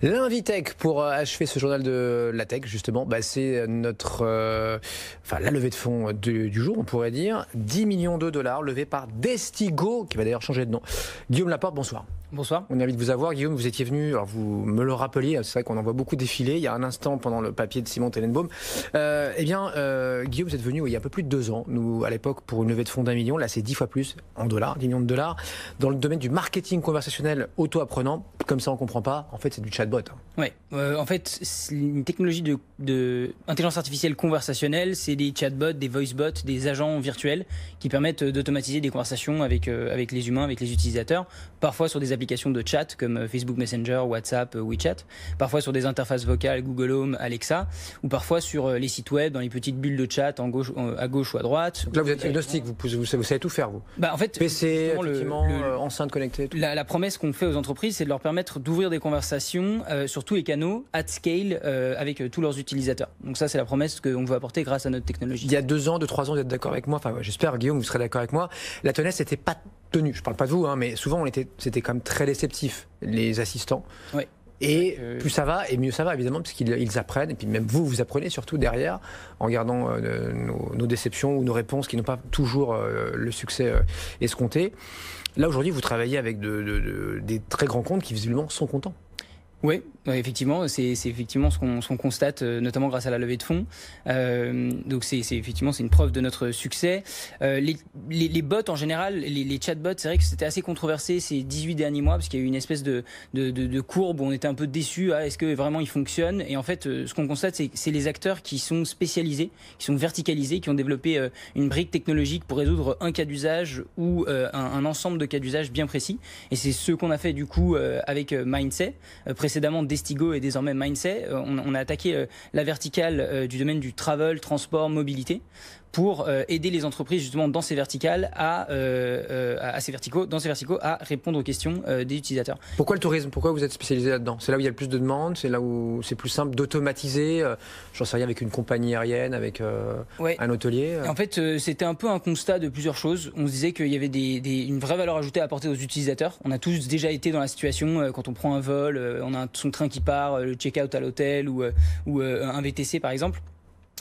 L'invitech pour achever ce journal de la tech, justement, c'est notre, la levée de fonds du jour, on pourrait dire. 10 millions de dollars levés par Destigo, qui va d'ailleurs changer de nom. Guillaume Laporte, bonsoir. Bonsoir. On est ravi de vous avoir. Guillaume, vous étiez venu, alors vous me le rappeliez, c'est vrai qu'on en voit beaucoup défiler. Il y a un instant, pendant le papier de Simon Tenenbaum. Guillaume, vous êtes venu il y a un peu plus de 2 ans. Nous, à l'époque, pour une levée de fonds d'1 million, là c'est 10 fois plus, en dollars, 10 millions de dollars, dans le domaine du marketing conversationnel auto-apprenant. Comme ça, on ne comprend pas. En fait, c'est du chatbot. Oui, en fait, c'est une technologie de intelligence artificielle conversationnelle. C'est des chatbots, des voicebots, des agents virtuels qui permettent d'automatiser des conversations avec les humains, avec les utilisateurs. Parfois sur des applications de chat comme Facebook Messenger, WhatsApp, WeChat. Parfois sur des interfaces vocales Google Home, Alexa. Ou parfois sur les sites web, dans les petites bulles de chat à gauche ou à droite. Donc là, vous êtes agnostique, vous savez tout faire, vous. En fait, PC, enceinte connectée. Tout. La promesse qu'on fait aux entreprises, c'est de leur permettre d'ouvrir des conversations sur tous les canaux, at scale, avec tous leurs utilisateurs. Donc ça, c'est la promesse qu'on veut apporter grâce à notre technologie. Il y a 2 ans, 3 ans, vous êtes d'accord avec moi. J'espère, Guillaume, vous serez d'accord avec moi. La tonnesse n'était pas tenue. Je ne parle pas de vous, mais souvent, c'était quand même très déceptif, les assistants. Oui. Et plus ça va, et mieux ça va, évidemment, parce qu'ils apprennent. Et puis même vous apprenez surtout derrière, en gardant nos déceptions ou nos réponses qui n'ont pas toujours le succès escompté. Là, aujourd'hui, vous travaillez avec des très grands comptes qui, visiblement, sont contents. Oui, effectivement, c'est effectivement ce qu'on constate, notamment grâce à la levée de fonds. Donc c'est une preuve de notre succès. Les bots en général, les chatbots, c'est vrai que c'était assez controversé ces 18 derniers mois parce qu'il y a eu une espèce de courbe où on était un peu déçus. Est-ce que vraiment ils fonctionnent? Et en fait, ce qu'on constate, c'est les acteurs qui sont spécialisés, qui sont verticalisés, qui ont développé une brique technologique pour résoudre un cas d'usage ou un ensemble de cas d'usage bien précis. Et c'est ce qu'on a fait du coup avec Mindset, précédemment Destigo et désormais Mindset. On a attaqué la verticale du domaine du travel, transport, mobilité pour aider les entreprises justement dans ces verticales dans ces verticaux à répondre aux questions des utilisateurs. Pourquoi le tourisme? Pourquoi vous êtes spécialisé là-dedans? C'est là où il y a le plus de demandes, c'est là où c'est plus simple d'automatiser, j'en sais rien, avec une compagnie aérienne, avec un hôtelier. En fait, c'était un peu un constat de plusieurs choses. On se disait qu'il y avait une vraie valeur ajoutée à apporter aux utilisateurs. On a tous déjà été dans la situation quand on prend un vol, on a son train qui part, le check-out à l'hôtel ou un VTC par exemple.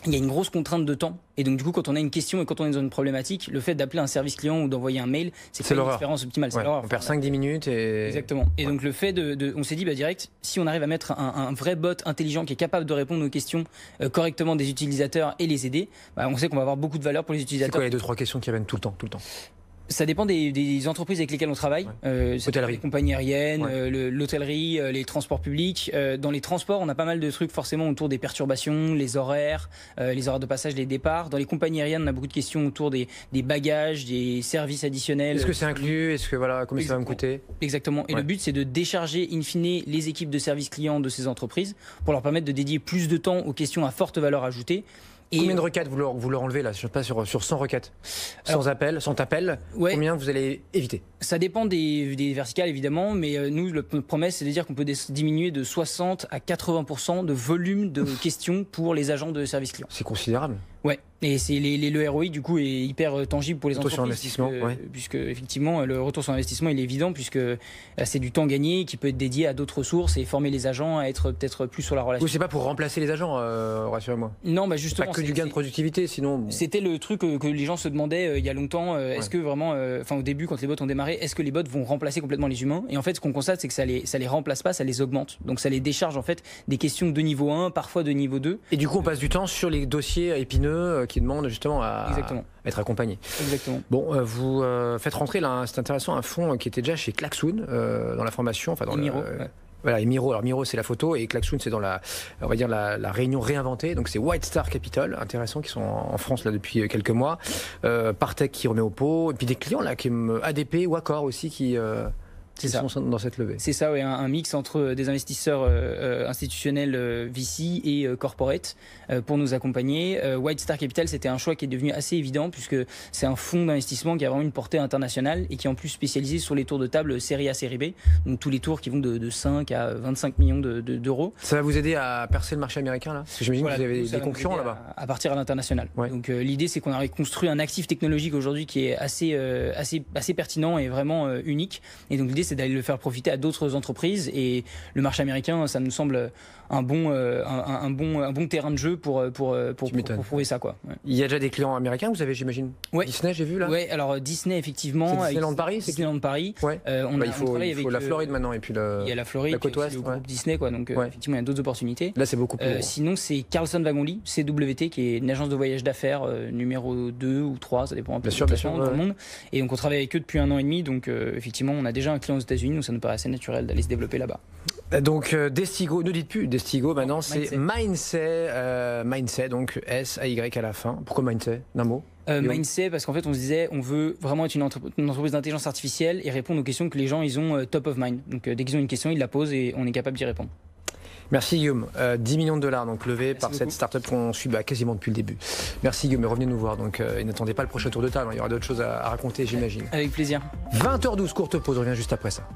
Il y a une grosse contrainte de temps. Et donc, du coup, quand on a une question et quand on est dans une problématique, le fait d'appeler un service client ou d'envoyer un mail, c'est pas une expérience optimale. C'est l'horreur. On perd 5-10 minutes et... Exactement. Et donc, le fait on s'est dit, direct, si on arrive à mettre un vrai bot intelligent qui est capable de répondre aux questions correctement des utilisateurs et les aider, on sait qu'on va avoir beaucoup de valeur pour les utilisateurs. C'est quoi les 2-3 questions qui reviennent tout le temps? Ça dépend des entreprises avec lesquelles on travaille. Les compagnies aériennes, l'hôtellerie, les transports publics. Dans les transports, on a pas mal de trucs forcément autour des perturbations, les horaires de passage, les départs. Dans les compagnies aériennes, on a beaucoup de questions autour des bagages, des services additionnels. Est-ce que c'est inclus? Combien ça va me coûter? Exactement. Et le but, c'est de décharger in fine les équipes de service client de ces entreprises pour leur permettre de dédier plus de temps aux questions à forte valeur ajoutée. Combien de requêtes vous leur enlevez là? Je sais pas, sur 100 requêtes, sans appel, combien vous allez éviter? Ça dépend des verticales évidemment, mais nous, notre promesse, c'est de dire qu'on peut diminuer de 60 à 80% de volume de questions pour les agents de service client. C'est considérable. Ouais, et le ROI du coup est hyper tangible pour les entreprises. Retour sur investissement, puisque effectivement le retour sur investissement il est évident puisque c'est du temps gagné qui peut être dédié à d'autres ressources et former les agents à être peut-être plus sur la relation. Oui, c'est pas pour remplacer les agents, rassurez-moi. Non, justement. Pas que du gain de productivité, sinon. C'était le truc que les gens se demandaient il y a longtemps. Est-ce que vraiment, au début quand les bots ont démarré, est-ce que les bots vont remplacer complètement les humains? Et en fait, ce qu'on constate, c'est que ça les remplace pas, ça les augmente. Donc ça les décharge en fait des questions de niveau 1, parfois de niveau 2. Et du coup, on passe du temps sur les dossiers épineux qui demandent justement à être accompagné. Exactement. Bon, vous faites rentrer là, c'est intéressant, un fonds qui était déjà chez Klaxoon dans la formation, Emiro, Voilà, Emiro. Alors Emiro, c'est la photo et Klaxoon, c'est dans la réunion réinventée. Donc c'est White Star Capital, intéressant, qui sont en France là depuis quelques mois. Partech qui remet au pot, et puis des clients là, comme ADP ou Accor aussi qui sont dans cette levée. C'est ça, un mix entre des investisseurs institutionnels VC et corporate pour nous accompagner. White Star Capital, c'était un choix qui est devenu assez évident puisque c'est un fonds d'investissement qui a vraiment une portée internationale et qui est en plus spécialisé sur les tours de table série A, série B, donc tous les tours qui vont de 5 à 25 millions d'euros. Ça va vous aider à percer le marché américain là? Parce que j'imagine que vous avez des concurrents là-bas. À partir à l'international. Donc l'idée, c'est qu'on a construit un actif technologique aujourd'hui qui est assez pertinent et vraiment unique. Et donc l'idée, c'est d'aller le faire profiter à d'autres entreprises. Et le marché américain, ça nous semble un bon terrain de jeu pour prouver ça, quoi. Ouais. Il y a déjà des clients américains, vous avez, j'imagine. Ouais. Disney, j'ai vu là. Ouais, alors Disney, effectivement. C'est Disneyland Paris. C'est Disneyland Paris. Ouais. Il faut la Floride maintenant et puis il y a la Floride, la côte ouest, le groupe Disney, quoi. Donc effectivement, il y a d'autres opportunités. Là, c'est beaucoup plus. Sinon, c'est Carlson Wagonlit, CWT, qui est une agence de voyage d'affaires numéro 2 ou 3, ça dépend un peu dans le monde. Et donc on travaille avec eux depuis 1 an et demi. Donc effectivement, on a déjà un client aux États-Unis, donc ça nous paraît assez naturel d'aller se développer là-bas. Donc Destigo, ne dites plus Destigo, maintenant c'est Mindset, donc S-A-Y à la fin. Pourquoi Mindset, d'un mot? Mindset, parce qu'en fait on se disait on veut vraiment être une entreprise d'intelligence artificielle et répondre aux questions que les gens ils ont top of mind. Donc dès qu'ils ont une question, ils la posent et on est capable d'y répondre. Merci Guillaume. 10 millions de dollars donc levés par cette startup qu'on suit quasiment depuis le début. Merci Guillaume, revenez nous voir. Donc et n'attendez pas le prochain tour de table, il y aura d'autres choses à raconter, j'imagine. Avec plaisir. 20h12, courte pause, on revient juste après ça.